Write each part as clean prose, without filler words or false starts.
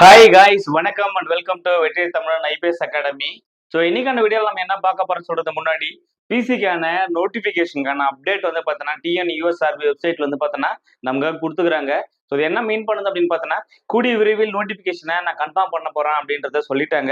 Hi guys, வணக்கம் and welcome to வெற்றி தமிழன் ஐபிஎஸ் அகாடமி. ஸோ இன்னைக்கான வீடியோவில் நம்ம என்ன பார்க்க போறோம் சொல்றது முன்னாடி பிசிக்கான நோட்டிஃபிகேஷனுக்கான அப்டேட் வந்து பார்த்தோன்னா டிஎன்யூஎஸ்ஆர்பி வெப்சைட்ல வந்து பார்த்தோன்னா நமக்கு கொடுத்துக்கிறாங்க. ஸோ இது என்ன மீன் பண்ணுது அப்படின்னு பார்த்தோன்னா கூடிய விரைவில் நோட்டிஃபிகேஷனை நான் கன்ஃபார்ம் பண்ண போறேன் அப்படின்றத சொல்லிட்டாங்க.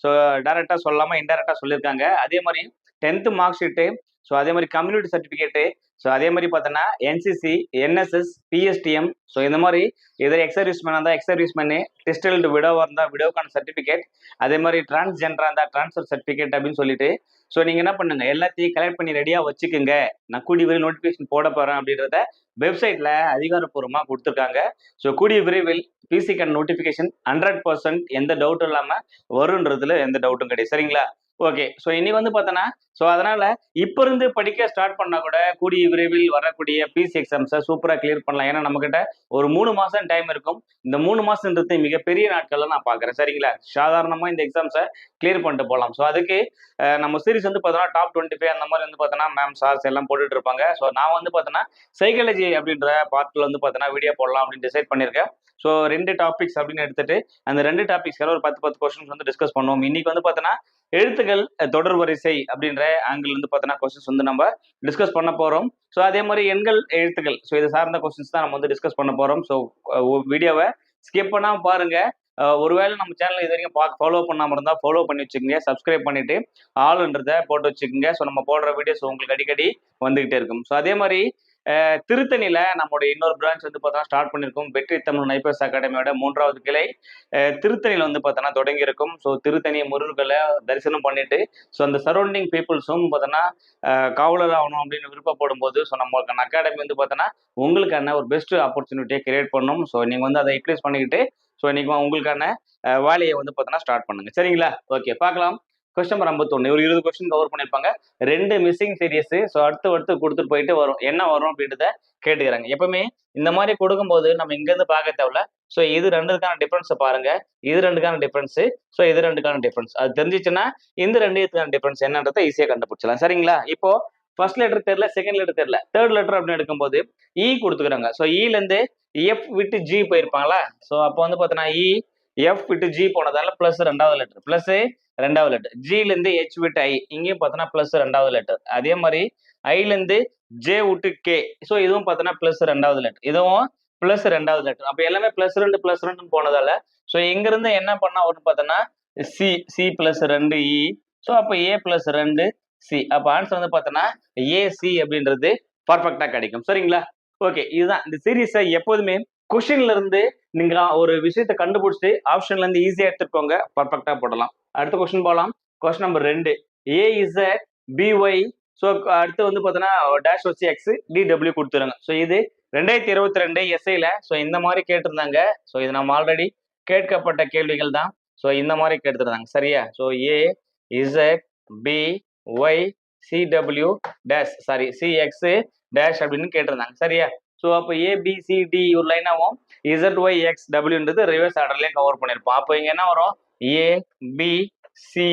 ஸோ டைரக்டா சொல்லாம இன்டைரக்டா சொல்லியிருக்காங்க. அதே மாதிரி 10th மார்க் ஷீட்டு, ஸோ அதே மாதிரி கம்யூனிட்டி சர்டிஃபிகேட்டு, ஸோ அதே மாதிரி பார்த்தோன்னா என்சிசி, என்எஸ்எஸ், பிஎஸ்டிஎம், ஸோ இந்த மாதிரி எதிர எக்ஸர்வீஸ்மேனாக இருந்தால் எக்ஸர்வீஸ்மேனு, டெஸ்டல்டு விடோவாக இருந்தால் விடோக்கான சர்டிஃபிகேட், அதே மாதிரி டிரான்ஸ்ஜெண்டராக இருந்தால் டிரான்ஸ்ஃபர் சர்டிஃபிகேட் அப்படின்னு சொல்லிட்டு ஸோ நீங்கள் என்ன பண்ணுங்க, எல்லாத்தையும் கலெக்ட் பண்ணி ரெடியாக வச்சுக்கோங்க. நான் கூடிய விரைவில் நோட்டிஃபிகேஷன் போட போகிறேன் அப்படின்றத வெப்சைட்டில் அதிகாரப்பூர்வமாக கொடுத்துருக்காங்க. ஸோ கூடிய விரைவில் பிசிக்கான நோட்டிஃபிகேஷன் 100% எந்த டவுட்டும் இல்லாமல் வருன்றதுல எந்த டவுட்டும் கிடையாது. சரிங்களா? ஓகே. ஸோ இன்னைக்கு வந்து பார்த்தோன்னா ஸோ அதனால இப்போ இருந்து படிக்க ஸ்டார்ட் பண்ணா கூட கூடிய விரைவில் வரக்கூடிய பிசி எக்ஸாம்ஸை சூப்பராக கிளியர் பண்ணலாம். ஏன்னா நம்மகிட்ட ஒரு 3 மாதம் டைம் இருக்கும். இந்த 3 மாதம்ன்றது மிகப்பெரிய நாட்கள்ல நான் பார்க்குறேன். சரிங்களா? சாதாரணமாக இந்த எக்ஸாம்ஸை கிளியர் பண்ணிட்டு போகலாம். ஸோ அதுக்கு நம்ம சீரிஸ் வந்து பார்த்தோன்னா டாப் 25 அந்த மாதிரி வந்து பார்த்தோன்னா மேம் சார்ஸ் எல்லாம் போட்டுட்டு இருப்பாங்க. ஸோ நான் வந்து பார்த்தோன்னா சைக்காலஜி அப்படின்ற பார்ட்டில் வந்து பார்த்தோன்னா வீடியோ போடலாம் அப்படின்னு டிசைட் பண்ணியிருக்கேன். ஸோ 2 டாபிக்ஸ் அப்படின்னு எடுத்துட்டு அந்த 2 டாபிக்ஸ்ல ஒரு 10 கொஸ்டின்ஸ் வந்து டிஸ்கஸ் பண்ணுவோம். இன்னைக்கு வந்து பார்த்தோன்னா எழுத்துக்கள் தொடர் வரிசை அப்படின்ற ஆங்கிள் வந்து பார்த்தோன்னா கொஸ்டின்ஸ் வந்து நம்ம டிஸ்கஸ் பண்ண போறோம். ஸோ அதே மாதிரி எண்கள், எழுத்துக்கள், ஸோ இது சார்ந்த கொஸ்டின்ஸ் தான் நம்ம வந்து டிஸ்கஸ் பண்ண போறோம். ஸோ வீடியோவை ஸ்கிப் பண்ணாம பாருங்க. ஒருவேளை நம்ம சேனல் இது வரைக்கும் ஃபாலோ பண்ணாமல் இருந்தால் ஃபாலோ பண்ணி வச்சுக்கோங்க. சப்ஸ்கிரைப் பண்ணிட்டு ஆளுன்றதை போட்டு வச்சுக்கோங்க. ஸோ நம்ம போடுற வீடியோஸ் உங்களுக்கு அடிக்கடி வந்துகிட்டே இருக்கும். ஸோ அதே மாதிரி திருத்தணியில நம்மளுடைய இன்னொரு பிரான்ச் வந்து பார்த்தோன்னா ஸ்டார்ட் பண்ணியிருக்கோம். வெற்றி தமிழ் ஐபிஎஸ் அகாடமியோட 3வது கிளை திருத்தணியில் வந்து பார்த்தோன்னா தொடங்கி இருக்கும். ஸோ திருத்தணி முருகர்களை தரிசனம் பண்ணிட்டு ஸோ அந்த சரௌண்டிங் பீப்புள்ஸும் பார்த்தோன்னா காவலர் ஆகணும் அப்படின்னு விருப்பப்படும் போது ஸோ நம்மளுக்கான அகாடமி வந்து பார்த்தோன்னா உங்களுக்கான ஒரு பெஸ்ட் ஆப்பர்ச்சுனிட்டியை கிரியேட் பண்ணணும். ஸோ நீங்கள் வந்து அதை யூட்டிலைஸ் பண்ணிக்கிட்டு ஸோ இன்னைக்கு உங்களுக்கான வேலையை வந்து பார்த்தோன்னா ஸ்டார்ட் பண்ணுங்க. சரிங்களா? ஓகே, பார்க்கலாம். கொஸ்டின் நம்பர் 51, ஒரு 20 கொஸ்டின் கவர் பண்ணியிருப்பாங்க. 2 மிஸ்ஸிங் சீரியஸ். ஸோ அடுத்து கொடுத்துட்டு போயிட்டு வரும், என்ன வரும் அப்படின்றத கேட்டுக்கிறாங்க. எப்பவுமே இந்த மாதிரி கொடுக்கும்போது நம்ம இங்கேருந்து பார்க்க தேவையில்ல. ஸோ இது 2க்கான டிஃபரன்ஸை பாருங்க, இது 2க்கான டிஃபரன்ஸ், ஸோ இது 2க்கான டிஃபரன்ஸ். அது தெரிஞ்சிச்சுன்னா இந்த 2க்கான டிஃபரன்ஸ் என்னன்றதை ஈஸியாக கண்டுபிடிச்சலாம். சரிங்களா? இப்போ ஃபர்ஸ்ட் லெட்டர் தெரியல, செகண்ட் லெட்டர் தெரியல, தேர்ட் லெட்டர் அப்படின்னு எடுக்கும்போது இ கொடுத்துக்கிறாங்க. ஸோ இலேருந்து எஃப் விட்டு ஜி போயிருப்பாங்களா? ஸோ அப்போ வந்து பார்த்தோன்னா இ எஃப் விட்டு ஜி போனதால பிளஸ் 2வது லெட்டர், பிளஸ் 2வது லெட்டர். ஜிலேருந்து ஹெச் விட்டு ஐ, இங்கேயும் பார்த்தோன்னா பிளஸ் 2வது லெட்டர். அதே மாதிரி ஐலேருந்து ஜே விட்டு கே, ஸோ இதுவும் பார்த்தோன்னா பிளஸ் 2வது லெட்டர், இதுவும் பிளஸ் 2வது லெட்டர். அப்போ எல்லாமே +2 போனதால ஸோ இங்கிருந்து என்ன பண்ணா வரும்னு பார்த்தோன்னா சி பிளஸ் 2 இ, ஸோ அப்போ ஏ பிளஸ் 2 சி. அப்போ ஆன்சர் வந்து பார்த்தோன்னா ஏசி அப்படின்றது பர்ஃபெக்டா கிடைக்கும். சரிங்களா? ஓகே, இதுதான் இந்த சீரீஸை எப்போதுமே கொஸ்டின்ல இருந்து நீங்க ஒரு விஷயத்தை கண்டுபிடிச்சிட்டு ஆப்ஷன்ல இருந்து ஈஸியா எடுத்துக்கோங்க, பர்ஃபெக்டா போடலாம். அடுத்த கொஸ்டின் போகலாம். Question number 2, AZ BY. So அடுத்து வந்து பார்த்தோன்னா டேஷ் வச்சு எக்ஸ் டிடபிள்யூ கொடுத்துருங்க. ஸோ இது 2022 எஸ்ஐல ஸோ இந்த மாதிரி கேட்டிருந்தாங்க. ஸோ இது நம்ம ஆல்ரெடி கேட்கப்பட்ட கேள்விகள் தான். ஸோ இந்த மாதிரி கேட்டிருந்தாங்க. சரியா? So A Z B Y C W dash C X dash அப்படின்னு கேட்டிருந்தாங்க. சரியா? ஸோ அப்போ ஏபிசிடி ஒரு லைன் ஆகும். ZYXWன்றது ரிவர்ஸ் ஆர்டர்லையும் கவர் பண்ணியிருப்போம். அப்போ இங்கே என்ன வரும்? ஏ பி சி,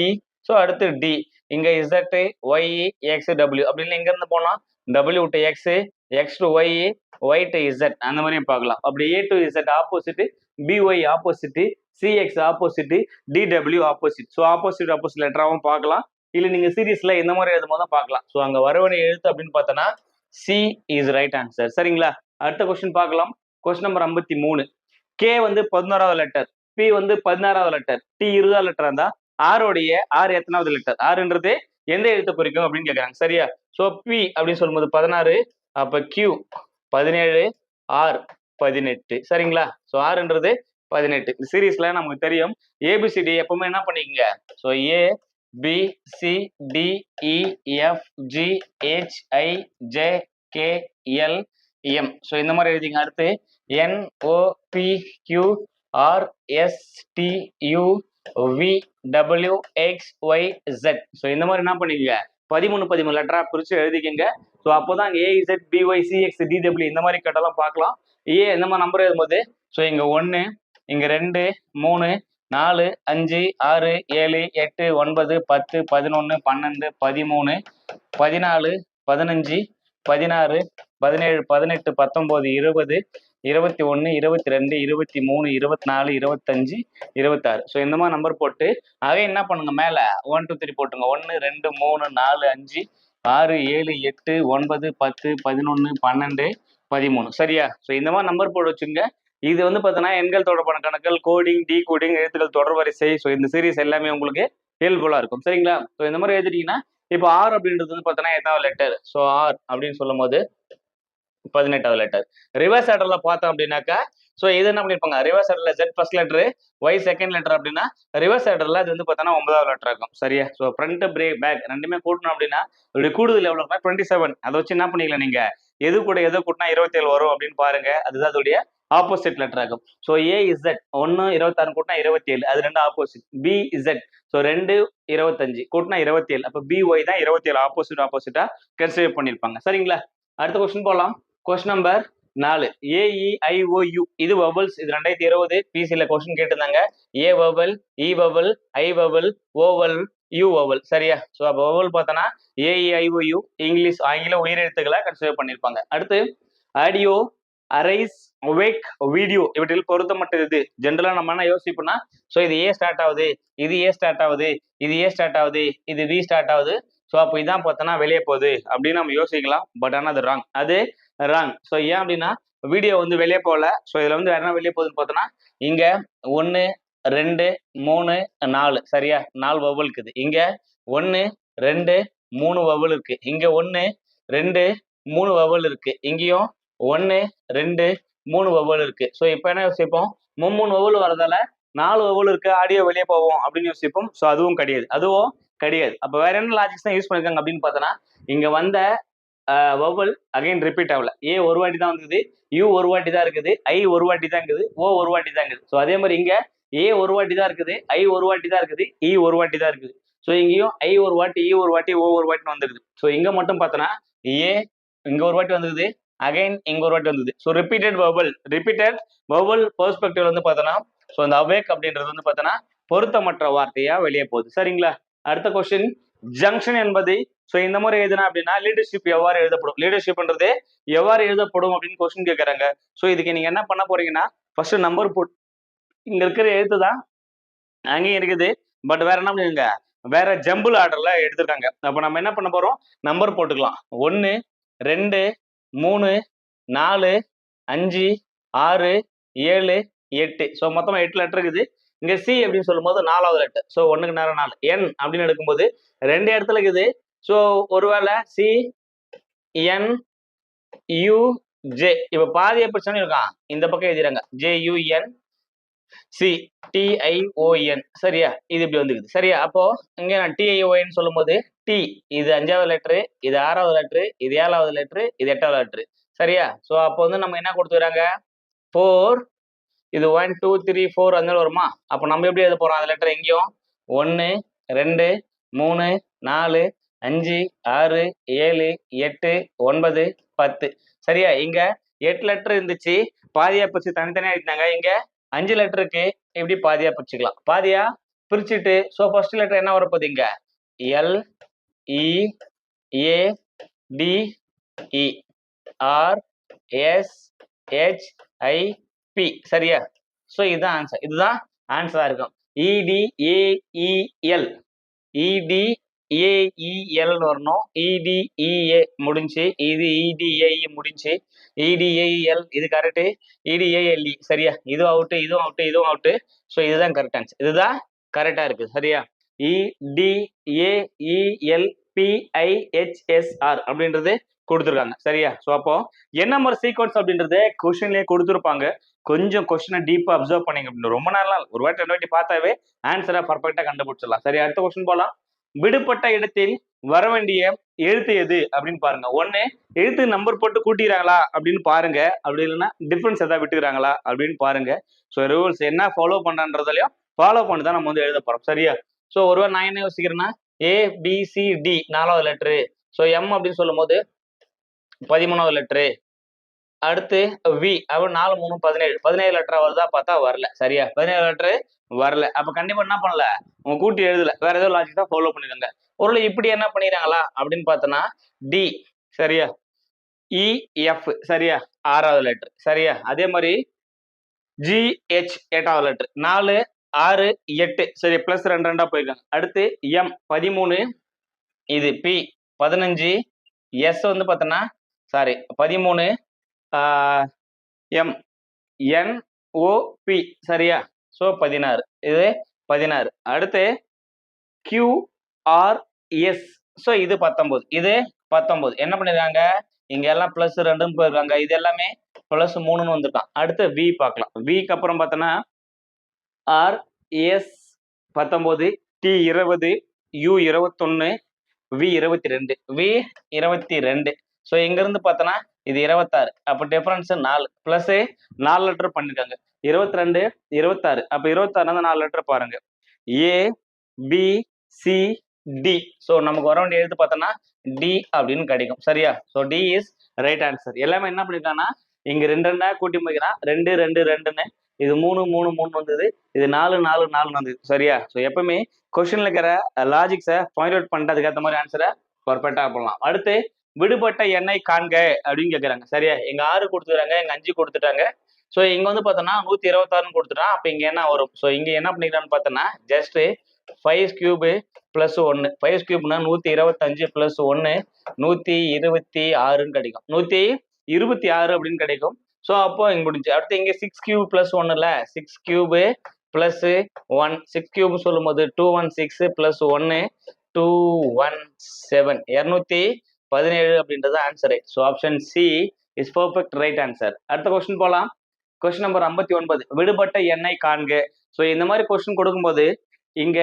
ஸோ அடுத்து டி, இங்கே இசட் ஒய் எக்ஸ் டபிள்யூ அப்படின்னு இங்கேருந்து போனால் W to X, X to Y, Y to Z, அந்த மாதிரியும் பார்க்கலாம். அப்படி A to Z opposite, B Y opposite, C X opposite, D W opposite. So opposite லெட்டராகவும் பார்க்கலாம். இல்லை நீங்கள் சீரீஸில் இந்த மாதிரி எழுதும் போது பார்க்கலாம். ஸோ அங்கே வரவணி எழுத்து அப்படின்னு பார்த்தோன்னா சி இஸ் ரைட் ஆன்சர். சரிங்களா? அடுத்த கொஸ்டின் பார்க்கலாம். கொஸ்டின் நம்பர் 53, கே வந்து 11வது லெட்டர், பி வந்து 16வது லெட்டர், டி 20வது லெட்டர் இருந்தா ஆரோடைய ஆர் எத்தனாவது லெட்டர்? ஆறுன்றது எந்த எழுத்து குறிக்கும் அப்படின்னு கேட்குறாங்க. சரியா? ஸோ பி அப்படின்னு சொல்லும்போது 16, அப்போ கியூ 17, ஆர் 18. சரிங்களா? ஸோ ஆறுன்றது 18. இந்த சீரீஸ்ல நமக்கு தெரியும் ஏபிசிடி எப்பவுமே என்ன பண்ணிக்கங்க. So A B C D E F G H I J K L M. So இந்த மாதிரி எழுதிங்க. அடுத்து N O P Q R S T U V W X Y Z. So இந்த மாதிரி என்ன பண்ணிக்கங்க 13 லெட்டரா பிரிச்சு எழுதிக்கங்க. ஸோ அப்போதான் ஏஇசட் பிஒய் சிஎக்ஸ் டிடபிள்யூ இந்த மாதிரி கேட்டாலும் பார்க்கலாம். இந்த மாதிரி நம்பர் எழுதும்போது ஸோ இங்க 1 இங்க 2 3 4 5 6 7 8 9 10 11 12 13 14 15 16 17 18 19 20 21 22 23 24 25 26. ஸோ இந்த மாதிரி நம்பர் போட்டு அதே என்ன பண்ணுங்க மேல 1 2 3 போட்டுங்க. 1 2 3 4 5 6 7 8 9 10 11 12 13. சரியா? ஸோ இந்த மாதிரி நம்பர் போட்டு வச்சுங்க. இது வந்து பார்த்தீங்கன்னா எண்கள் தொடர்பான கணக்குகள், கோடிங், டீ கோடிங், எழுத்துக்கள் தொடர் வரிசை. ஸோ இந்த சீரீஸ் எல்லாமே உங்களுக்கு ஹெல்ப்ஃபுல்லா இருக்கும். சரிங்களா? ஸோ இந்த மாதிரி எழுதிட்டீங்கன்னா இப்போ ஆர் அப்படின்றது வந்து பார்த்தீங்கன்னா எதாவது லெட்டர். ஸோ ஆர் அப்படின்னு சொல்லும் போது 18வது லெட்டர். ரிவர்ஸ் ஆர்டர்ல பார்த்தோம் அப்படின்னாக்கா ஸோ இது என்ன பண்ணிருப்பாங்க, ரிவர்ஸ் ஆர்டர்ல Z first letter Y second letter அப்படின்னா ரிவர்ஸ் ஆர்டர்ல அது வந்து பார்த்தோன்னா 9வது லெட்டர் இருக்கும். சரியா? ஸோ ஃப்ரண்ட் பேக் ரெண்டுமே கூட்டணும் அப்படின்னா இப்படி கூடுதல் எவ்வளோ 27. அதை வச்சு என்ன பண்ணிக்கலாம் நீங்க எது கூட எது கூட்டினா 27 வரும் அப்படின்னு பாருங்க. அதுதான் அதோடைய ஆப்போசிட் லெட்டர் ஆகும். ஸோ ஏ இசட் 1 26 கூட்டினா 27, அது 2 ஆப்போசிட். பி இசட் ஸோ 2 25 கூட்டினா 27, அப்போ பி ஒய் தான் 27 ஆப்போசிட்டா கன்சிடர் பண்ணியிருப்பாங்க. சரிங்களா? அடுத்த கொஸ்டின் போகலாம். கொஸ்டின் நம்பர் 4 ஏஇஐஓயு இது வவல்ஸ். இது 2020 பிசில கொஸ்டின் கேட்டிருந்தாங்க. A vowel, E vowel, I vowel, O vowel, U vowel. சரியா? ஸோ அப்போ வவல் பார்த்தோன்னா ஏஇஐஓயு இங்கிலீஷ் ஆங்கில உயிரெழுத்துக்களை கன்சிடர் பண்ணியிருப்பாங்க. அடுத்து ஆடியோ, அரைஸ், ஒவேக், வீடியோ இவற்றில் பொருத்தமற்றது. ஜென்ரலா நம்ம என்ன யோசிப்போம்னா ஸோ இது ஏ ஸ்டார்ட் ஆகுது, இது ஏ ஸ்டார்ட் ஆகுது, இது ஏ ஸ்டார்ட் ஆகுது, இது வி ஸ்டார்ட் ஆகுது. ஸோ அப்போ இதான் பார்த்தோன்னா வெளியே போகுது அப்படின்னு நம்ம யோசிக்கலாம். பட் ஆனால் அது ராங். அது ராங். ஸோ ஏன் அப்படின்னா வீடியோ வந்து வெளியே போகல. ஸோ இதுல வந்து என்ன வெளியே போகுதுன்னு பார்த்தோன்னா இங்க 1 2 3 4. சரியா? 4 வவல் இருக்குது. இங்க 1 2 3 வவல் இருக்கு. இங்க 1 2 3 வவல் இருக்கு. இங்கேயும் 1 2 3 வவல் இருக்கு. ஸோ இப்போ என்ன யோசிப்போம், 3 வவல் வரதால 4 வவல் இருக்கு, ஆடியோ வெளியே போவோம் அப்படின்னு யோசிப்போம். ஸோ அதுவும் கிடையாது, அதுவும் கிடையாது. அப்போ வேற என்ன லாஜிக்ஸ் தான் யூஸ் பண்ணிருக்காங்க அப்படின்னு பார்த்தோன்னா இங்க வந்த வவல் அகைன் ரிப்பீட் ஆகல. ஏ ஒரு வாட்டி தான் வந்தது, யூ ஒரு வாட்டி தான் இருக்குது, ஐ ஒரு வாட்டி தான் இருக்குது, ஓ ஒரு வாட்டி தான் இருக்குது. ஸோ அதே மாதிரி இங்க ஏ ஒரு வாட்டி தான் இருக்குது, ஐ ஒரு வாட்டி தான் இருக்குது, இ ஒரு வாட்டி தான் இருக்குது. ஸோ இங்கேயும் ஐ ஒரு வாட்டி, இ ஒரு வாட்டி, ஓ ஒரு வாட்டி வந்துருக்குது. ஸோ இங்க மட்டும் பார்த்தோன்னா ஏ இங்க ஒரு வாட்டி வந்தது, அகைன் இங்க ஒரு வாட்டி வந்தது. ஸோ ரிப்பீட்டட் வவல் பெர்ஸ்பெக்டிவ் வந்து பார்த்தோன்னா ஸோ இந்த அவேக் அப்படின்றது வந்து பார்த்தோன்னா பொருத்தமற்ற வார்த்தையா வெளியே போகுது. சரிங்களா? அடுத்த கொஸ்டின் ஜங்ஷன் என்பது ஸோ இந்த மாதிரி எழுதுனா அப்படின்னா லீடர்ஷிப் எவ்வாறு எழுதப்படும், லீடர்ஷிப்ன்றது எவ்வாறு எழுதப்படும் அப்படின்னு கொஸ்டின் கேட்கறாங்க. ஸோ இதுக்கு நீங்க என்ன பண்ண போறீங்கன்னா ஃபர்ஸ்ட் நம்பர் போட் இங்க இருக்கிற எழுத்து தான் அங்கேயும் இருக்குது. பட் வேற என்ன பண்ணுங்க, வேற ஜம்பிள் ஆர்டர்ல எடுத்திருக்காங்க. அப்போ நம்ம என்ன பண்ண போறோம், நம்பர் போட்டுக்கலாம். 1 2 3 4 5 6 7 8. ஸோ மொத்தமா 8 லெட்டர் இருக்குது. இங்க சி அப்படின்னு சொல்லும் போது 4வது லெட்டர். ஸோ 1க்கு நேரம் 4. என் அப்படின்னு எடுக்கும்போது 2 இடத்துல இருக்குது. ஸோ ஒருவேளை சி என் யூ ஜே. இப்ப பாதியை பிரச்சனை இருக்கான், இந்த பக்கம் எழுதிறாங்க JUN சி TION. சரியா? இது இப்படி வந்துக்குது. சரியா? அப்போ இங்க நான் TION சொல்லும் போது டி இது 5வது லெட்டரு, இது 6வது லெட்டரு, இது 7வது லெட்டரு, இது 8வது லெட்டரு. சரியா? ஸோ அப்போ வந்து நம்ம என்ன கொடுத்துக்கிறாங்க 4, இது 1 2 3 4 அந்த வருமா. அப்போ நம்ம எப்படி எழுத போறோம் அந்த லெட்டர் எங்கேயும் 1 2 3 4 5 6 7 8 9 10. சரியா? இங்க 8 லெட்டர் இருந்துச்சு, பாதியா பிரிச்சு தனித்தனியா எழுதினாங்க. இங்க 5 லெட்டருக்கு எப்படி பாதியா பிரிச்சுக்கலாம், பாதியா பிரிச்சுட்டு ஸோ ஃபர்ஸ்ட் லெட்டர் என்ன வரப்போகுது இங்க L E A D E R S H I P. சரியா? ஸோ இதுதான் ஆன்சர். இதுதான் ஆன்சரா இருக்கும். EDAEL EDAEL வரணும். EDEA முடிஞ்சு, இது EDAE முடிஞ்சு, EDAEL இது கரெக்ட், EDALE. சரியா? இதுவும் அவுட்டு, இதுவும் அவுட்டு, இதுவும் அவுட்டு. ஸோ இதுதான் கரெக்ட் ஆன்சர். இதுதான் கரெக்டா இருக்கு. சரியா? EDAELPIHSR அப்படின்றது கொடுத்துருக்காங்க. சரியா? ஸோ அப்போ என் நம்பர் சீக்வன்ஸ் அப்படின்றது கொஸ்டின்லயே கொடுத்துருப்பாங்க. கொஞ்சம் கொஸ்டினை டீப்பா அப்சர்வ் பண்ணீங்க அப்படின்னு ரொம்ப நேரம் ஒரு வாட்டி 2 வாட்டி பார்த்தாவே ஆன்சரை பர்ஃபெக்ட்டா கண்டுபிடிச்சிடலாம். சரி, அடுத்த கொஸ்டின் போலாம். விடுபட்ட இடத்தில் வர வேண்டிய எழுத்து எது அப்படின்னு பாருங்க. ஒண்ணு எழுத்து நம்பர் போட்டு கூட்டிக்கிறாங்களா அப்படின்னு பாருங்க. அப்படி இல்லைன்னா டிஃபரன்ஸ் ஏதாவது விட்டுக்கிறாங்களா அப்படின்னு பாருங்க. ஸோ ரூல்ஸ் என்ன ஃபாலோ பண்றதுலயும் ஃபாலோ பண்ணி தான் நம்ம வந்து எழுத போறோம். சரியா? ஸோ ஒருவேளை நான் என்ன யோசிக்கிறேன்னா ABCD 4வது லெட்டரு. ஸோ M அப்படின்னு சொல்லும் போது 13வது லெட்டரு. அடுத்து வி அப்ப 4 3 17 17 லெட்டரா வருதா பார்த்தா வரல. சரியா? 17 லெட்டரு வரல. அப்ப கண்டிப்பா என்ன பண்ணல, உங்க கூட்டி எழுதல. வேற ஏதோ லாஜிக் தான் ஃபாலோ பண்ணிருக்காங்க. ஒருவேளை இப்படி என்ன பண்ணிடுறாங்களா அப்படின்னு பார்த்தோன்னா டி. சரியா? EF. சரியா? 6வது லெட்டர். சரியா? அதே மாதிரி GH 8வது லெட்டர். 4 6 8. சரி, பிளஸ் 2 2 போயிருக்காங்க. அடுத்து M 13. இது P 15. S வந்து பார்த்தோன்னா சாரி 13 MNOP. சரியா? ஸோ 16. இது 16. அடுத்து QRS. ஸோ இது 19. இது 19. என்ன பண்ணிருக்காங்க, இங்க எல்லாம் பிளஸ் 2ன்னு போயிருக்காங்க. இது எல்லாமே பிளஸ் 3ன்னு வந்திருக்கான். அடுத்து V பார்க்கலாம். Vக்கு அப்புறம் பார்த்தோன்னா RS 19, T 20, U 21, V 22, V 22. So இங்க இருந்து பார்த்தோன்னா இது 26. அப்ப டிஃபரன்ஸ் 4 பிளஸ் 4 லெட்டர் பண்ணிருக்காங்க. 22 26. அப்ப 26 4 லெட்டர் பாருங்க. ABCD. ஸோ நமக்கு வர வேண்டிய எழுத்து பார்த்தோன்னா D அப்படின்னு கிடைக்கும். சரியா? So D is right answer. எல்லாமே என்ன பண்ணிருக்காங்கன்னா இங்க 2 2 கூட்டி முடிக்கிறான். 2 2 2ன்னு. இது 3 3 3 வந்தது. இது 4 4 4 வந்தது. சரியா? ஸோ எப்பவுமே கொஸ்டின்ல இருக்கிற லாஜிக்ஸை பாயிண்ட் அவுட் பண்ணிட்டு அதுக்கேற்ற மாதிரி ஆன்சரை பர்ஃபெக்டா பண்ணலாம். அடுத்து விடுபட்ட எண்ணை காண்க அப்படின்னு கேட்கறாங்க. சரியா? எங்க 6 கொடுத்துறாங்க, எங்க 5 கொடுத்துட்டாங்க. ஸோ இங்க வந்து பார்த்தோன்னா 126 கொடுத்துட்டான். அப்ப இங்க என்ன வரும்? ஸோ இங்க என்ன பண்ணிக்கிறான்னு பார்த்தோன்னா ஜஸ்ட் 5 கியூப் பிளஸ் 1. 5 கியூப்னா 125 பிளஸ் 1 126ன்னு கிடைக்கும். 126 அப்படின்னு கிடைக்கும். ஸோ அப்போ இங்க முடிஞ்சு. அடுத்து இங்க 6 cube plus 1 6 cube plus 1. 6 cube சொல்லும் போது 216 பிளஸ் 1 217 217 அப்படின்றது answer. So option C is perfect right answer. அடுத்த கொஸ்டின் போலாம். Question number 59. விடுபட்ட எண்ணை காண்க. ஸோ இந்த மாதிரி கொஸ்டின் கொடுக்கும்போது இங்க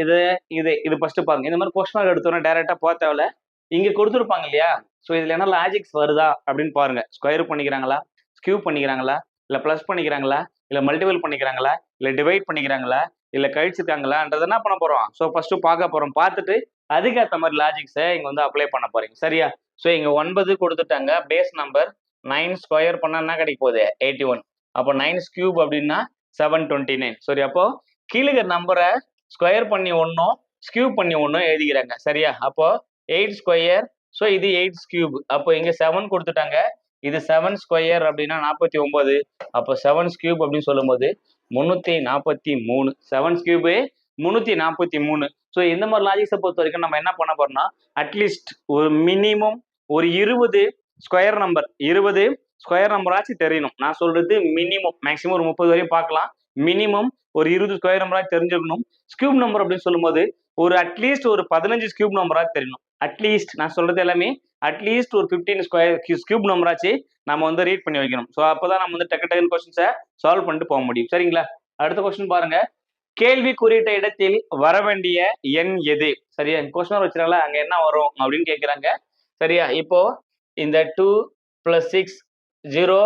இது இது இது ஃபர்ஸ்ட் பாருங்க. இந்த மாதிரி கொஸ்டின் எடுத்தோன்னா டைரக்டா போக தேவையில்ல. இங்க கொடுத்துருப்பாங்க இல்லையா? ஸோ இதுல என்ன லாஜிக்ஸ் வருதா அப்படின்னு பாருங்க. ஸ்கொயர் பண்ணிக்கிறாங்களா, ஸ்கியூ பண்ணிக்கிறாங்களா, இல்ல பிளஸ் பண்ணிக்கிறாங்களா, இல்ல மல்டிபிள் பண்ணிக்கிறாங்களா, இல்ல டிவைட் பண்ணிக்கிறாங்களா, இல்ல கழிச்சிருக்காங்களான்றது என்ன பண்ண போறோம்? ஸோ ஃபர்ஸ்ட் பார்க்க போறோம். பார்த்துட்டு அதுக்கேற்ற மாதிரி லாஜிக்ஸை இங்க வந்து அப்ளை பண்ண போறீங்க. சரியா? ஸோ இங்க 9 கொடுத்துட்டாங்க. பேஸ் நம்பர் 9 ஸ்கொயர் பண்ணா என்ன கிடைக்க போகுது? 81. அப்போ 9 கியூப் அப்படின்னா 729. சரி, அப்போ கீழே நம்பரை ஸ்கொயர் பண்ணி ஒன்னும் ஸ்கியூ பண்ணி ஒன்னும் எழுதிக்கிறாங்க. சரியா? அப்போ 8 ஸ்கொயர். ஸோ இது 8 கியூப். அப்போ இங்க 7 கொடுத்துட்டாங்க. இது 7 ஸ்கொயர் அப்படின்னா 49. அப்போ 7 கியூப் அப்படின்னு சொல்லும் போது 343. 7 கியூப் 343. ஸோ இந்த மாதிரி லாஜிக்ஸை பொறுத்த வரைக்கும் நம்ம என்ன பண்ண போறோம்னா அட்லீஸ்ட் ஒரு மினிமம் ஒரு 20 ஸ்கொயர் நம்பர் 20 ஸ்கொயர் நம்பராச்சு தெரியணும். நான் சொல்றது மினிமம். மேக்சிமம் ஒரு 30 வரையும் பார்க்கலாம். மினிமம் ஒரு 20 ஸ்கொயர் நம்பராக தெரிஞ்சிருக்கணும். ஸ்கியூப் நம்பர் அப்படின்னு சொல்லும்போது ஒரு அட்லீஸ்ட் ஒரு 15 ஸ்கியூப் நம்பராக தெரியணும். அட்லீஸ்ட் நான் சொல்றது எல்லாமே அட்லீஸ்ட் ஒரு 15 ஸ்கொயர் ஸ்கியூப் நம்பராச்சு நம்ம வந்து ரீட் பண்ணி வைக்கணும். ஸோ அப்போதான் நம்ம வந்து டக்கு டக்குன்னு கொஸ்டின்ஸை சால்வ் பண்ணிட்டு போக முடியும். சரிங்களா? அடுத்த கொஸ்டின் பாருங்க. கேள்வி குறியிட்ட இடத்தில் வர வேண்டிய எண் எது? சரியா? கொஸ்டின் வச்சுருக்காங்களா, அங்க என்ன வரும் அப்படின்னு கேட்கிறாங்க. சரியா? இப்போ இந்த 2 + 6 0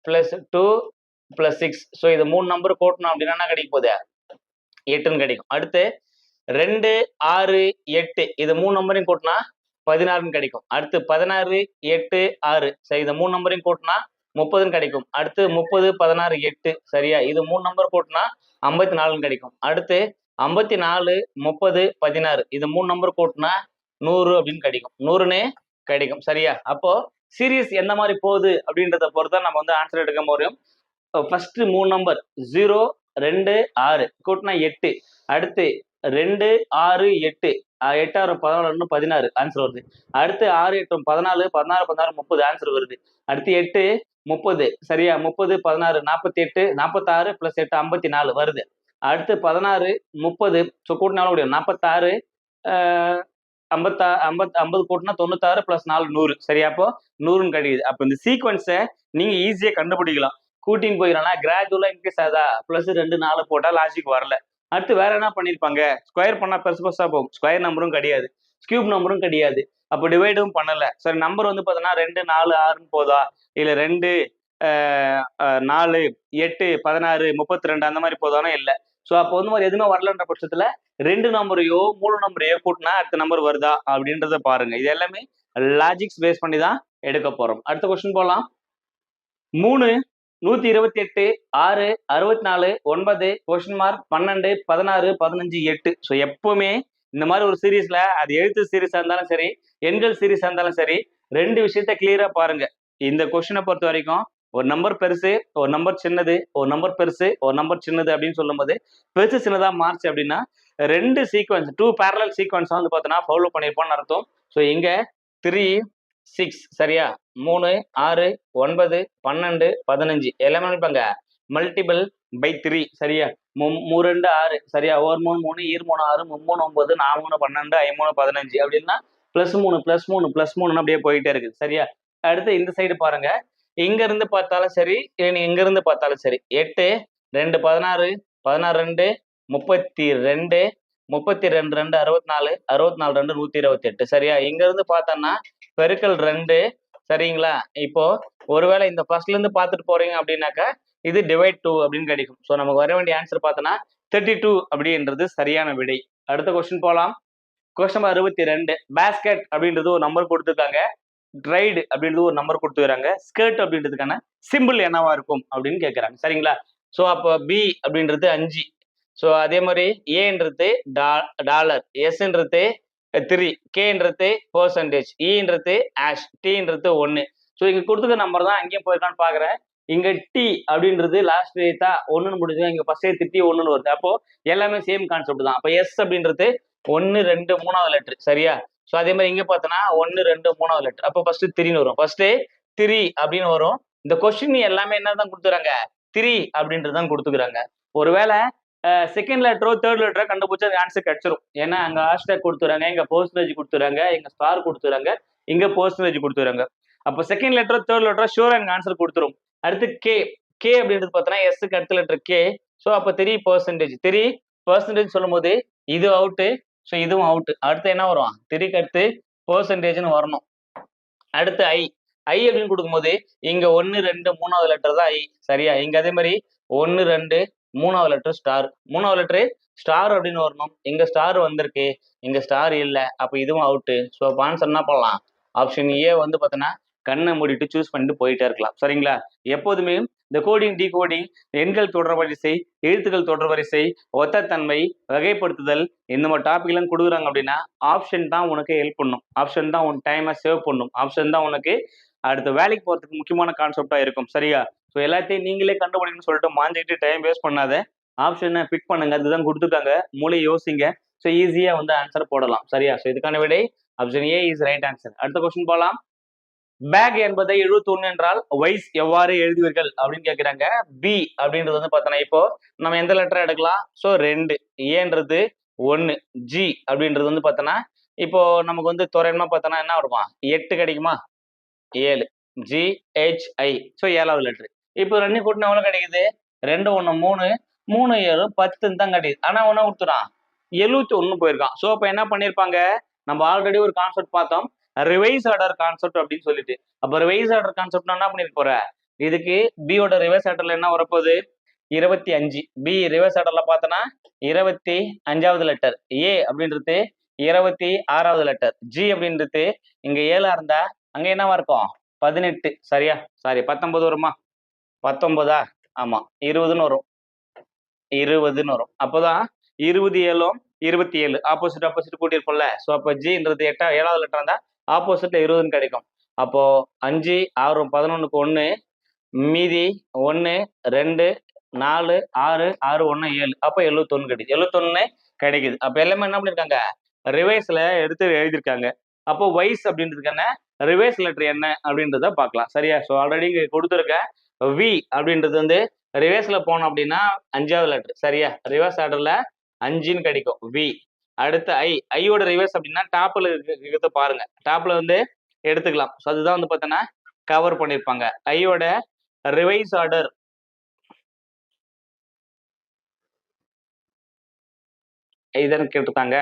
+ 2 + 6. ஸோ இது 3 நம்பர் கூட்டணும் அப்படின்னா என்ன கிடைக்க போகுது? 8ன்னு கிடைக்கும். அடுத்து 2 6 8. இது 3 நம்பரையும் கூட்டினா 16ன்னு கிடைக்கும். அடுத்து 16 8 6. சரி, இது 3 நம்பரையும் கூட்டினா 30ன்னு கிடைக்கும். அடுத்து 30 16 8. சரியா? இது 3 நம்பர் கூட்டினா 54ன்னு கிடைக்கும். அடுத்து 54 30 16. இது 3 நம்பர் கூட்டினா 100 அப்படின்னு கிடைக்கும். 100ன்னு கிடைக்கும். சரியா? அப்போ சீரியஸ் எந்த மாதிரி போகுது அப்படின்றத பொறுத்தா நம்ம வந்து ஆன்சர் எடுக்க முடியும். ஃபர்ஸ்ட் 3 நம்பர் 0 2 6 கூட்டினா 8. அடுத்து 2 6 8. 8 6 14 16 ஆன்சர் வருது. அடுத்து 6 8 14 16 16 30 ஆன்சர் வருது. அடுத்து 8 30. சரியா? 30 16 48 46 + 8 54 வருது. அடுத்து 16 30. ஸோ கூட்டினாலும் முடியும் 46 50 கூட்டினா 96 + 4 100 சரியா? அப்போ 100ன்னு கிடைக்குது. அப்போ இந்த சீக்வன்ஸை நீங்க ஈஸியா கண்டுபிடிக்கலாம். கூட்டின்னு போயிடலாம். கிராஜுவலா இன்க்ரீஸ் ஆகுதா, +2 4 போட்டா லாஜிக் வரல. அடுத்து வேற என்ன பண்ணிருப்பாங்க, ஸ்கொயர் பண்ணா பெருசு பெருசா போகும். ஸ்கொயர் நம்பரும் கிடையாது, கியூப் நம்பரும் கிடையாது, அப்போ டிவைடும் பண்ணல. சரி, நம்பர் வந்து பார்த்தோன்னா 2 4 6ன்னு போதா, இல்ல 2 4 8 16 32 அந்த மாதிரி போதானா? இல்ல. ஸோ அப்போ வந்து மாதிரி எதுவுமே வரலன்ற பட்சத்துல 2 நம்பரையோ 3 நம்பரையோ கூட்டினா அடுத்த நம்பர் வருதா அப்படின்றத பாருங்க. இது எல்லாமே லாஜிக்ஸ் பேஸ் பண்ணி தான் எடுக்க போறோம். அடுத்த கொஸ்டின் போலாம். 3 128 6 64 9 12 16 15 8. ஸோ எப்பவுமே இந்த மாதிரி ஒரு சீரீஸ்ல அது எழுத்து சீரீஸா இருந்தாலும் சரி, எண்கள் சீரீஸா இருந்தாலும் சரி, 2 விஷயத்த கிளியரா பாருங்க. இந்த கொஸ்டினை பொறுத்த வரைக்கும் ஒரு நம்பர் பெருசு, ஒரு நம்பர் சின்னது, ஒரு நம்பர் பெருசு, ஒரு நம்பர் சின்னது அப்படின்னு சொல்லும்போது பெருசு சின்னதா மாறுச்சு அப்படின்னா 2 சீக்வன்ஸ் 2 பேரலல் சீக்வன்ஸ் வந்து பார்த்தோன்னா ஃபாலோ பண்ணியிருப்போம்னு அர்த்தம். ஸோ இங்க 3 6 சரியா, 3 6 9 12 15 எல்லாமே நினைப்பாங்க மல்டிபிள் பை 3 சரியா, 3 2 6 சரியா, 1 3 3 2 3 6 3 9 4 3 12 5 3 15 அப்படின்னா +3 +3 +3 அப்படியே போயிட்டே இருக்குது சரியா. அடுத்து இந்த சைடு பாருங்க, இங்க இருந்து பார்த்தாலும் சரி, இங்க இருந்து பார்த்தாலும் சரி, 8 2 16 16 2 32 32 2 64 64 2 128 சரியா. இங்க இருந்து பார்த்தோம்னா பெருக்கல் 2 சரிங்களா. இப்போ ஒருவேளை இந்த ஃபர்ஸ்ட்ல இருந்து பார்த்துட்டு போறீங்க அப்படின்னாக்கா இது டிவைட் 2 அப்படின்னு கிடைக்கும். ஸோ நமக்கு வர வேண்டிய ஆன்சர் பார்த்தோன்னா 32 அப்படின்றது சரியான விடை. அடுத்த கொஸ்டின் போலாம். கொஸ்டின் 62. பேஸ்கெட் அப்படின்றது ஒரு நம்பர் கொடுத்துருக்காங்க, ட்ரைடு அப்படின்றது ஒரு நம்பர் கொடுத்துக்கிறாங்க, ஸ்கர்ட் அப்படின்றதுக்கான சிம்பிள் என்னவா இருக்கும் அப்படின்னு கேட்குறாங்க சரிங்களா. ஸோ அப்போ பி அப்படின்றது 5. ஸோ அதே மாதிரி ஏன்றது டாலர், எஸ்ன்றது 3, கேன்றது பெர்சன்டேஜ், இன்றது ஆஷ், டீன்றது 1. ஸோ இங்க கொடுத்துக்க நம்பர் தான் அங்கேயும் போயிருக்கான்னு பாக்குறேன். இங்க டி அப்படின்றது லாஸ்ட் ரேட்டா 1ன்னு முடிஞ்சு, இங்க ஃபர்ஸ்ட் டி 1ன்னு வருது. அப்போ எல்லாமே சேம் கான்செப்ட் தான். அப்போ எஸ் அப்படின்றது 1 2 3வது லெட்டர் சரியா. ஸோ அதே மாதிரி இங்க பார்த்தோன்னா 1 2 3வது லெட்டர், அப்போ ஃபர்ஸ்ட் 3ன்னு வரும். ஃபர்ஸ்ட் 3 அப்படின்னு வரும். இந்த கொஸ்டின் எல்லாமே என்னதான் கொடுத்துறாங்க, 3 அப்படின்றது தான் கொடுத்துக்கிறாங்க. ஒருவேளை செகண்ட் லெட்டரோ தேர்ட் லெட்டரோ கண்டுபிடிச்சா அந்த ஆன்சர் கிடைச்சிரும். ஏன்னா அங்க ஹேஷ்டேக் கொடுத்துறாங்க, இங்க பெர்சன்டேஜ் கொடுத்துறாங்க, இங்க ஸ்டார் கொடுத்துறாங்க, இங்க பெர்சன்டேஜ் கொடுத்துறாங்க. அப்போ செகண்ட் லெட்டரோ தேர்ட் லெட்டரோ ஷூரா எங்க ஆன்சர் கொடுத்துரும். அடுத்து கே, கே அப்படின்றது பார்த்தோன்னா எஸ்க்கு அடுத்த லெட்டர் கே. ஸோ அப்போ 3% சொல்லும் போது இது அவுட்டு, ஸோ இதுவும் அவுட். அடுத்து என்ன வரும், 3க்கு அடுத்து பெர்சன்டேஜ்னு வரணும். அடுத்து ஐ, ஐ அப்படின்னு கொடுக்கும்போது இங்க 1 2 3வது லெட்டர் தான் ஐ சரியா. இங்க அதே மாதிரி 1 2 3வது லெட்டர் ஸ்டார், 3வது லெட்டர் ஸ்டார் அப்படின்னு வரணும். இங்க ஸ்டார் வந்திருக்கு, இங்க ஸ்டார் இல்ல, அப்ப இதுவும் அவுட்டு. ஸோ அப்போ ஆன்சர் என்ன பண்ணலாம், ஆப்ஷன் ஏ வந்து பார்த்தோன்னா கண்ணை மூடிட்டு சூஸ் பண்ணிட்டு போயிட்டே இருக்கலாம் சரிங்களா. எப்போதுமே இந்த கோடிங் டிகோடிங், எண்கள் தொடர் வரிசை, எழுத்துக்கள் தொடர் வரிசை, ஒத்தத்தன்மை, வகைப்படுத்துதல், இந்த மாதிரி டாபிக் எல்லாம் கொடுக்குறாங்க அப்படின்னா ஆப்ஷன் தான் உனக்கு ஹெல்ப் பண்ணும். ஆப்ஷன் தான் உன் டைமை சேவ் பண்ணும். ஆப்ஷன் தான் உனக்கு அடுத்த வேலைக்கு போறதுக்கு முக்கியமான கான்செப்டா இருக்கும் சரியா. ஸோ எல்லாத்தையும் நீங்களே கண்டுபிடிக்கணும்னு சொல்லிட்டு மாஞ்சிட்டு டைம் வேஸ்ட் பண்ணாத, ஆப்ஷனை பிக் பண்ணுங்க. அதுதான் கொடுத்துருக்காங்க, மூளை யோசிங்க. ஸோ ஈஸியா வந்து ஆன்சர் போடலாம் சரியா. ஸோ இதுக்கான விடை option A is right answer. அடுத்த கொஸ்டின் போலாம். பேக் என்பதை 71 என்றால் வைஸ் எவ்வாறு எழுதுவீர்கள் அப்படின்னு கேட்கிறாங்க. பி அப்படின்றது வந்து பார்த்தோன்னா இப்போ நம்ம எந்த லெட்டர் எடுக்கலாம். ஸோ 2, ஏன்றது 1, ஜி அப்படின்றது வந்து பார்த்தோன்னா இப்போ நமக்கு வந்து தோராயமா பார்த்தோன்னா என்ன வருமா, 8 கிடைக்குமா, 7, ஜி ஹெச் ஐ. ஸோ 7வது லெட்டர். இப்போ 2 கூட்டினா எவ்வளவு கிடைக்குது, 2 1 3 3 7 10 தான் கிடைக்குது. ஆனா ஒன்னா கொடுத்துறான் 71 போயிருக்கான். ஸோ அப்போ என்ன பண்ணிருப்பாங்க, நம்ம ஆல்ரெடி ஒரு கான்செப்ட் பார்த்தோம், ரிவைஸ் ஆர்டர் கான்செப்ட் அப்படின்னு சொல்லிட்டு. அப்ப ரிவைஸ் ஆர்டர் கான்செப்ட் என்ன பண்ணிருக்க போற, இதுக்கு பியோட ரிவைஸ் ஆர்டர்ல என்ன வரப்போகுது, 25. பி ரிவைஸ் ஆர்டர்ல பார்த்தோன்னா 25வது லெட்டர், ஏ அப்படின்றது 26வது லெட்டர், ஜி அப்படின்றது இங்க 7 இருந்தா அங்க என்னவா இருக்கும் 18 சரியா. சாரி 19 வருமா, 19ஆ, ஆமா 20ன்னு வரும், 20ன்னு வரும். அப்போதான் 20 7 27 ஆப்போசிட் ஆப்போசிட் கூட்டியிருப்போம்ல. ஸோ அப்போ ஜின்றது 7வது லெட்டர் இருந்தா ஆப்போசிட்ல 20ன்னு கிடைக்கும். அப்போ 5 6 11க்கு 1, மீதி 1 2 4 6 6 1 7, அப்போ 71 கிடைக்குது. 71 கிடைக்குது. அப்போ எல்லாமே என்ன பண்ணிருக்காங்க, ரிவைஸ்ல எடுத்து எழுதியிருக்காங்க. அப்போ வைஸ் அப்படின்றதுக்கான ரிவைஸ் லெட்டர் என்ன அப்படின்றத பார்க்கலாம் சரியா. ஸோ ஆல்ரெடி இங்க கொடுத்துருக்க வி அப்படின்றது வந்து ரிவர்ஸ்ல போனோம் அப்படின்னா 5வது லெட்டர் சரியா. ரிவர்ஸ் ஆர்டர்ல 5ன்னு கிடைக்கும் வி. அடுத்து ஐயோட ரிவர்ஸ் அப்படின்னா டாப்ல இருக்கிறத பாருங்க, டாப்ல வந்து எடுத்துக்கலாம். ஸோ அதுதான் வந்து பார்த்தோன்னா கவர் பண்ணியிருப்பாங்க. ஐயோட ரிவைஸ் ஆர்டர் இதுன்னு கேட்டிருக்காங்க.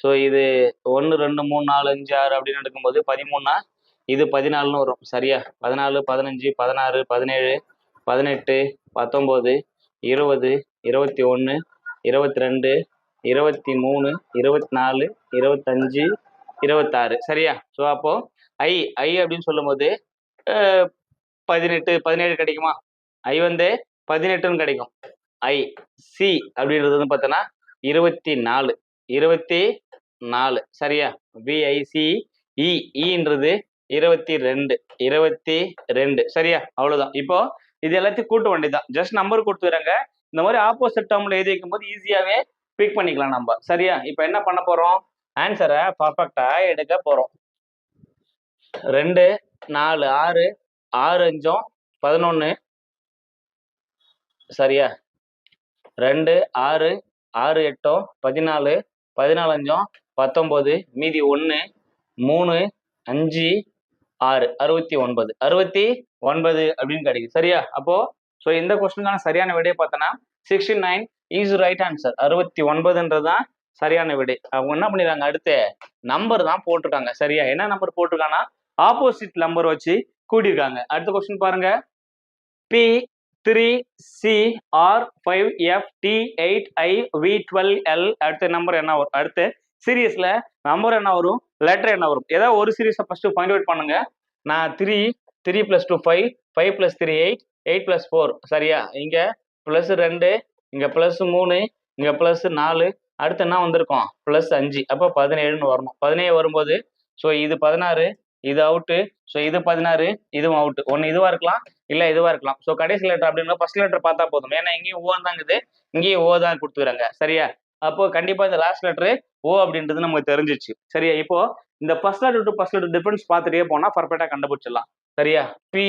ஸோ இது 1 2 3 4 5 6 அப்படின்னு எடுக்கும்போது 13னா இது 14ன்னு வரும். சரியா? 14 15 16 17 18 19 20 21 22 23 24 25 26 சரியா? ஸோ அப்போ ஐ ஐ அப்படின்னு சொல்லும்போது 18 17 கிடைக்குமா? ஐ வந்து 18ன்னு கிடைக்கும். ஐ சி அப்படின்றது வந்து பார்த்தோன்னா 24 24 சரியா? பிஐசி இன்றது 22 22 சரியா? அவ்வளவுதான். இப்போ இது எல்லாத்தையும் கூட்ட வேண்டியதுதான். ஜஸ்ட் நம்பர் கொடுத்துறாங்க. இந்த மாதிரி ஆப்போசிட் டேர்ம்ல எழுதி வைக்கும்போது ஈஸியாவே பிக் பண்ணிக்கலாம் நம்ம. சரியா? இப்போ என்ன பண்ண போறோம்? ஆன்சரை பர்ஃபெக்டா எடுக்க போறோம். 2 4 6 6 5 11 சரியா? 2 6 6 8 14 14 5 19 மீதி 1 3 5 6 69 69 அப்படின்னு கிடைக்கும். சரியா? அப்போ ஸோ இந்த கொஸ்டினுக்கான சரியான விடையை பார்த்தோன்னா 69 இஸ் ரைட் ஆன்சர். 69ன்றதுதான் சரியான விடை. அவங்க என்ன பண்ணிடுறாங்க, அடுத்து நம்பர் தான் போட்டிருக்காங்க. சரியா? என்ன நம்பர் போட்டிருக்காங்கன்னா ஆப்போசிட் நம்பர் வச்சு கூட்டியிருக்காங்க. அடுத்த கொஸ்டின் பாருங்க. பி 3CR5FT8IV12L அடுத்த நம்பர் என்ன வரும்? அடுத்து சீரியஸ்ல நம்பர் என்ன வரும், லெட்டர் என்ன வரும்? ஏதாவது ஒரு சீரியஸை ஃபர்ஸ்ட் ஃபைண்ட் அவுட் பண்ணுங்க. நான் 3 3 + 2 5 5 + 3 8 8 + 4 சரியா? இங்க +2 இங்க +3 இங்க +4 அடுத்து என்ன வந்திருக்கும், +5 அப்போ 17ன்னு வரணும். 17 வரும்போது ஸோ இது 16 இது அவுட்டு, ஸோ இது 16 இதுவும் அவுட்டு. ஒன்று இதுவா இருக்கலாம், இல்ல இதுவா இருக்கலாம். ஸோ கடைசி லெட்டர் அப்படின்னா ஃபர்ஸ்ட் லெட்டர் பார்த்தா போதும். ஏன்னா இங்கேயும் ஓ தாங்குது, இங்கேயும் ஓ தான் கொடுத்துக்கிறாங்க. சரியா? அப்போ கண்டிப்பா இந்த லாஸ்ட் லெட்டர் ஓ அப்படின்றது நமக்கு தெரிஞ்சிச்சு. சரியா? இப்போ இந்த first letter to first letter difference பார்த்துட்டே போனா பர்ஃபெக்டா கண்டுபிடிச்சிடலாம். சரியா? பி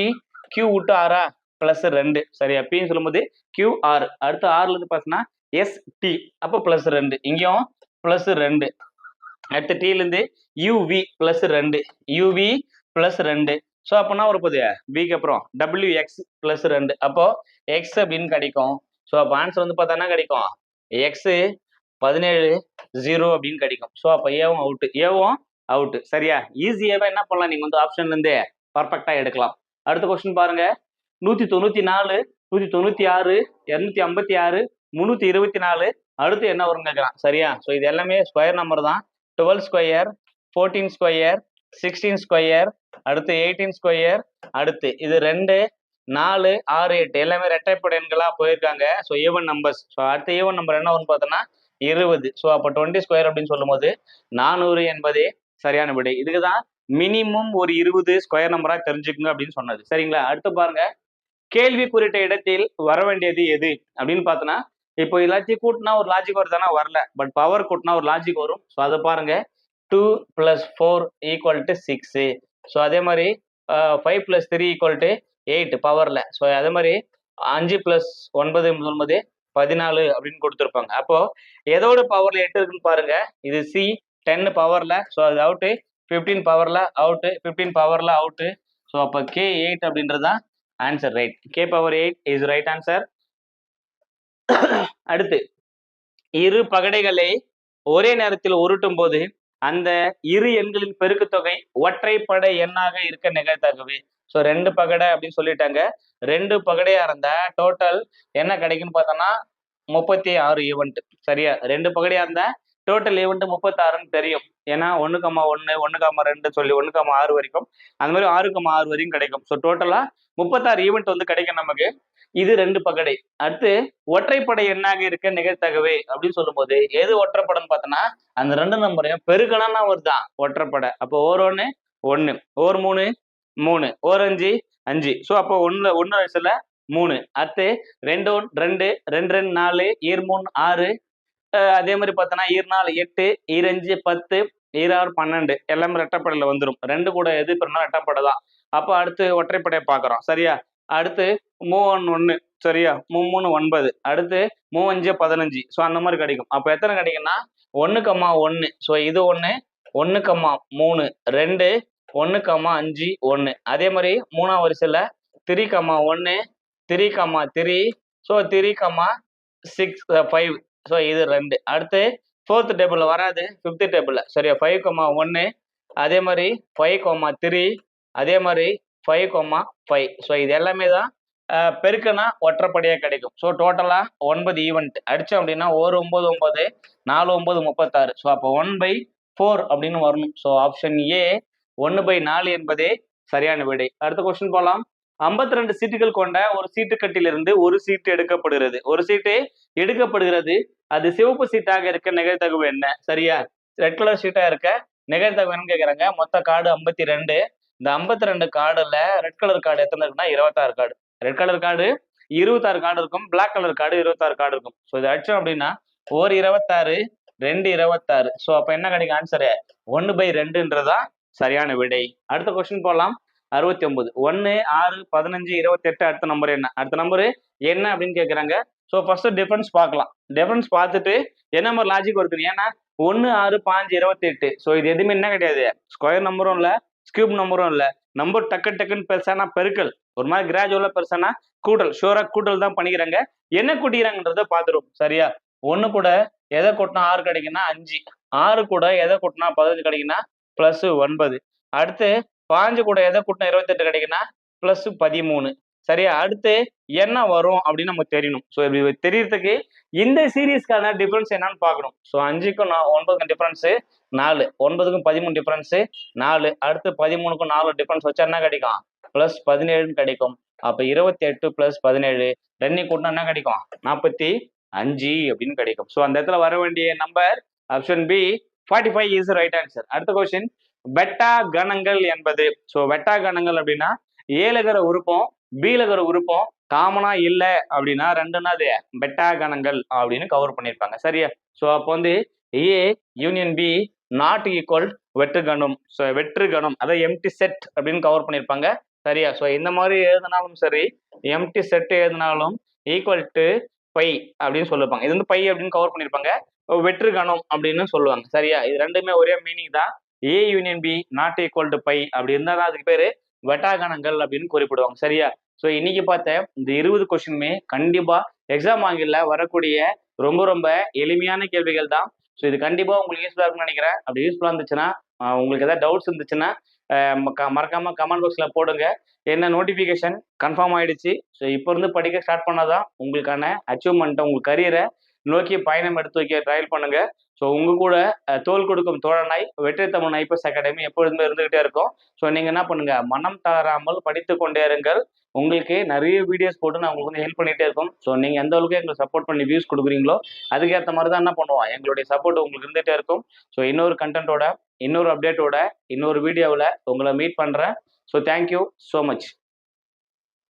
கியூ விட்டு ஆரா +2 சரியா? பின்னு சொல்லும்போது QR அடுத்து ஆர்ல இருந்து பார்த்தீங்கன்னா ST அப்போ +2 இங்கேயும் +2 அடுத்து T ல இருந்து UV +2 UV +2 ஸோ அப்போனா ஒரு போது பிக்கு அப்புறம் WX +2 அப்போ எக்ஸ் அப்படின்னு கிடைக்கும். ஸோ அப்போ ஆன்சர் வந்து பார்த்தா என்ன கிடைக்கும், எக்ஸ் 17 0 அப்படின்னு கிடைக்கும். ஸோ அப்போ ஏவும் அவுட்டு, ஏவும் அவுட்டு. சரியா? ஈஸியாவே என்ன பண்ணலாம், நீங்க வந்து ஆப்ஷன்ல இருந்து பர்ஃபெக்டா எடுக்கலாம். அடுத்த கொஸ்டின் பாருங்க. 194 196 256 324 அடுத்து என்ன வரும்னு கேட்கலாம். சரியா? ஸோ இது எல்லாமே ஸ்கொயர் நம்பர் தான். 12 ஸ்கொயர் 14 ஸ்கொயர் 16 ஸ்கொயர் அடுத்து 18 ஸ்கொயர் அடுத்து இது 2 4 6 8 எல்லாமே இரட்டைப்படை எண்களா போயிருக்காங்க. So even numbers. ஸோ அடுத்த ஈவன் நம்பர் என்ன வரும்னு பார்த்தோன்னா 20. ஸோ அப்போ 20 ஸ்கொயர் அப்படின்னு சொல்லும் போது 400 என்பதே சரியான விடை. இதுக்குதான் மினிமம் ஒரு 20 ஸ்கொயர் நம்பரா தெரிஞ்சுக்குங்க அப்படின்னு சொன்னது. சரிங்களா? அடுத்து பாருங்க. கேள்வி குறித்த இடத்தில் வர வேண்டியது எது அப்படின்னு பார்த்தோன்னா, இப்போ எல்லாத்தையும் கூட்டினா ஒரு லாஜிக் வருதானா, வரல. பட் பவர் கூட்டினா ஒரு லாஜிக் வரும். ஸோ அதை பாருங்க. 2 + 4 = 6. ஸோ அதே மாதிரி 5 + 3 = 8 பவர்ல. ஸோ அதே மாதிரி 5 + 9 14 அப்படின்னு கொடுத்துருப்பாங்க. அப்போ எதோட பவர்ல 8 இருக்குன்னு பாருங்க. இது சி 10 பவர்ல, ஸோ அது அவுட்டு. 15 பவர்ல அவுட்டு, 15 பவர்ல அவுட்டு. ஸோ அப்போ K8 அப்படின்றது தான் answer. Right. K⁴8 is right answer. அடுத்து இரு பகடைகளை ஒரே நேரத்தில் உருட்டும் போது அந்த இரு எண்களின் பெருக்குத்தொகை ஒற்றைப்படை எண்ணாக இருக்க நிகழ்த்தகவே. ஸோ 2 பகடை அப்படின்னு சொல்லிட்டாங்க. 2 பகடையா இருந்தா டோட்டல் என்ன கிடைக்குன்னு பார்த்தோம்னா 36 ஈவெண்ட். சரியா? 2 பகடையா இருந்தா டோட்டல் ஈவெண்ட் 36ன்னு தெரியும். ஏன்னா 1,1 1,2 சொல்லி 1,6 வரைக்கும் அந்த மாதிரி 6,6 வரைக்கும் கிடைக்கும். ஸோ டோட்டலா 36 ஈவெண்ட் வந்து கிடைக்கும் நமக்கு. இது 2 பகடை. அடுத்து ஒற்றைப்படை எண்ணாக இருக்க நிகழ்த்தகவே அப்படின்னு சொல்லும்போது எது ஒற்றைப்படைன்னு பார்த்தோன்னா அந்த 2 நம்பரையும் பெருக்கணும்னா வருதான் ஒற்றைப்படை. அப்போ ஓர் 1 1 ஓர் 3 3 ஓர் 5 5. ஸோ அப்போ 1 வயசுல 3 அடுத்து 2 1 2 2 2 4 ஈர் 3 6 அதே மாதிரி பார்த்தோன்னா ஈர் 4 8 ஈர் 5 10 ஈர் 6 12 எல்லாமே ரெட்டைப்படையில வந்துடும். 2 கூட எது பெருனா ரெட்டைப்படை தான். அப்போ அடுத்து ஒற்றைப்படையை பார்க்குறோம். சரியா? அடுத்து 3 1 சரியா? 3 9 அடுத்து 3 5 15. ஸோ அந்த மாதிரி கிடைக்கும். அப்போ எத்தனை கிடைக்கும்னா 1,1. ஸோ இது 1, 1,3, 2, 1,5, 1. அதே மாதிரி 3ஆம் வரிசையில் 3,1, 3,3, ஸோ 3,6, 5. ஸோ இது 2. அடுத்து 4th டேபிளில் வராது, 5th டேபிளில் சரியா 5,1, அதே மாதிரி 5,3, அதே மாதிரி 5,5. ஸோ இது எல்லாமே தான் பெருக்குனா ஒற்றைப்படியாக கிடைக்கும். ஸோ டோட்டலாக 9 ஈவெண்ட் அடித்தோம் அப்படின்னா 1, 9, 9, 4, 9, 36. ஸோ அப்போ 1/4 அப்படின்னு வரணும். ஸோ ஆப்ஷன் ஏ 1/4 என்பதே சரியான விடை. அடுத்த கொஸ்டின் போகலாம். 52 சீட்டுகள் கொண்ட ஒரு சீட்டுக்கட்டிலிருந்து ஒரு சீட்டு எடுக்கப்படுகிறது. ஒரு சீட்டு எடுக்கப்படுகிறது, அது சிவப்பு சீட்டாக இருக்க நிகழ்தகவு என்ன? சரியா, ரெட் கலர் சீட்டா இருக்க நிகழ்தகவு என்னன்னு கேட்குறாங்க. மொத்த கார்டு 52. இந்த 52 கார்டுல ரெட் கலர் கார்டு எத்தனை இருக்குன்னா 26 card. Red colour card 26 card இருக்கும், பிளாக் கலர் கார்டு 26 கார்டு இருக்கும். ஸோ இது அடிச்சோம் அப்படின்னா 1 26, 2 26. ஸோ அப்போ என்ன கிடைக்கும் ஆன்சரு? 1/2ன்றதா சரியான விடை. அடுத்த கொஸ்டின் போகலாம். 69. 1, 6, 15, 28. அடுத்த நம்பர் என்ன? அடுத்த நம்பரு என்ன அப்படின்னு கேட்குறாங்க. ஸோ ஃபர்ஸ்ட் டிஃபரன்ஸ் பார்க்கலாம். டிஃபரன்ஸ் பார்த்துட்டு என்ன மாதிரி லாஜிக் வருது, ஏன்னா 1, 6, 15, 28. ஸோ இது எதுவுமே என்ன கிடையாது, ஸ்கொயர் நம்பரும் இல்லை, ஸ்கியூப் நம்பரும் இல்லை. நம்பர் டக்குன்னு பெருசானா பெருக்கல், ஒரு மாதிரி கிராஜுவலா பெருசானா கூட்டல். ஷூரா கூட்டல் தான் பண்ணிக்கிறாங்க. என்ன கூட்டிக்கிறாங்கன்றத பார்த்துரும். சரியா, 1 கூட எதை கூட்டினா 6 கிடைக்குன்னா 5, 6 கூட எதை கூட்டினா 15 கிடைக்குன்னா +9. அடுத்து 15 கூட எதை கூட்டினா 28 கிடைக்குன்னா +13. சரியா, அடுத்து என்ன வரும் அப்படின்னு நமக்கு தெரியணும். ஸோ இப்படி தெரியறதுக்கு இந்த சீரீஸ்க்கான டிஃபரன்ஸ் என்னன்னு பார்க்கணும். ஸோ 5க்கும் 9க்கும் டிஃபரன்ஸ் 4, 9க்கும் 13 டிஃபரன்ஸ் 4, அடுத்து 13க்கும் 4 டிஃபரன்ஸ் வச்சா என்ன கிடைக்கும்? +17 கிடைக்கும். அப்போ 28 + 17 2 கூட்டினா என்ன கிடைக்கும்? 45 அப்படின்னு கிடைக்கும். ஸோ அந்த இடத்துல வர வேண்டிய number option B 45 is right answer. அடுத்த கொஸ்டின், வெட்டா கணங்கள் என்பது. ஸோ வெட்டா கணங்கள் அப்படின்னா ஏலகர உறுப்பும் பீலகர உறுப்பும் காமனா இல்லை அப்படின்னா ரெண்டுனாது வெட்டா கணங்கள் அப்படின்னு கவர் பண்ணியிருப்பாங்க. சரியா, ஸோ அப்போ வந்து A union B not equal வெற்று கணம். ஸோ வெற்று கணம் அதாவது எம்டி செட் அப்படின்னு கவர் பண்ணியிருப்பாங்க. சரியா, ஸோ இந்த மாதிரி எழுதினாலும் சரி, எம்டி செட் எழுதினாலும் ஈக்குவல் டு பை அப்படின்னு சொல்லிருப்பாங்க. இது வந்து பை அப்படின்னு கவர் பண்ணியிருப்பாங்க. வெற்று கணம் அப்படின்னு சொல்லுவாங்க. சரியா, இது ரெண்டுமே ஒரே மீனிங் தான். A union B not equal to phi அப்படி இருந்தால் தான் அதுக்கு பேரு வெட்டாகணங்கள் அப்படின்னு குறிப்பிடுவாங்க. சரியா, ஸோ இன்னைக்கு பார்த்த இந்த 20 கொஸ்டினுமே கண்டிப்பா எக்ஸாம் ஆங்கில வரக்கூடிய ரொம்ப ரொம்ப எளிமையான கேள்விகள் தான். ஸோ இது கண்டிப்பா உங்களுக்கு யூஸ்ஃபுல்லாக இருக்கும்னு நினைக்கிறேன். அப்படி யூஸ்ஃபுல்லாக இருந்துச்சுன்னா உங்களுக்கு ஏதாவது டவுட்ஸ் இருந்துச்சுன்னா மறக்காம கமெண்ட் பாக்ஸ்ல போடுங்க. என்ன நோட்டிஃபிகேஷன் கன்ஃபார்ம் ஆயிடுச்சு. ஸோ இப்போ இருந்து படிக்க ஸ்டார்ட் பண்ணாதான் உங்களுக்கான அச்சீவ்மெண்ட்டை, உங்கள் கரியரை நோக்கி பயணம் எடுத்து வைக்க ட்ரையல் பண்ணுங்க. ஸோ உங்க கூட தோல் கொடுக்கும் தோழனாய் வெற்றி தமிழ் ஐபிஎஸ் அகாடமி எப்பொழுதுமே இருந்துகிட்டே இருக்கும். ஸோ நீங்க என்ன பண்ணுங்க, மனம் தளராமல் படித்து கொண்டே இருங்கள். உங்களுக்கு நிறைய வீடியோஸ் போட்டு நான் உங்களுக்கு வந்து ஹெல்ப் பண்ணிட்டே இருக்கும். ஸோ நீங்க எந்த அளவுக்கு எங்களுக்கு சப்போர்ட் பண்ணி வியூஸ் கொடுக்குறீங்களோ அதுக்கேற்ற மாதிரி தான் என்ன பண்ணுவோம், எங்களுடைய சப்போர்ட் உங்களுக்கு இருந்துகிட்டே இருக்கும். ஸோ இன்னொரு கண்டென்ட்டோட, இன்னொரு அப்டேட்டோட, இன்னொரு வீடியோவில் உங்களை மீட் பண்றேன். So thank you so much.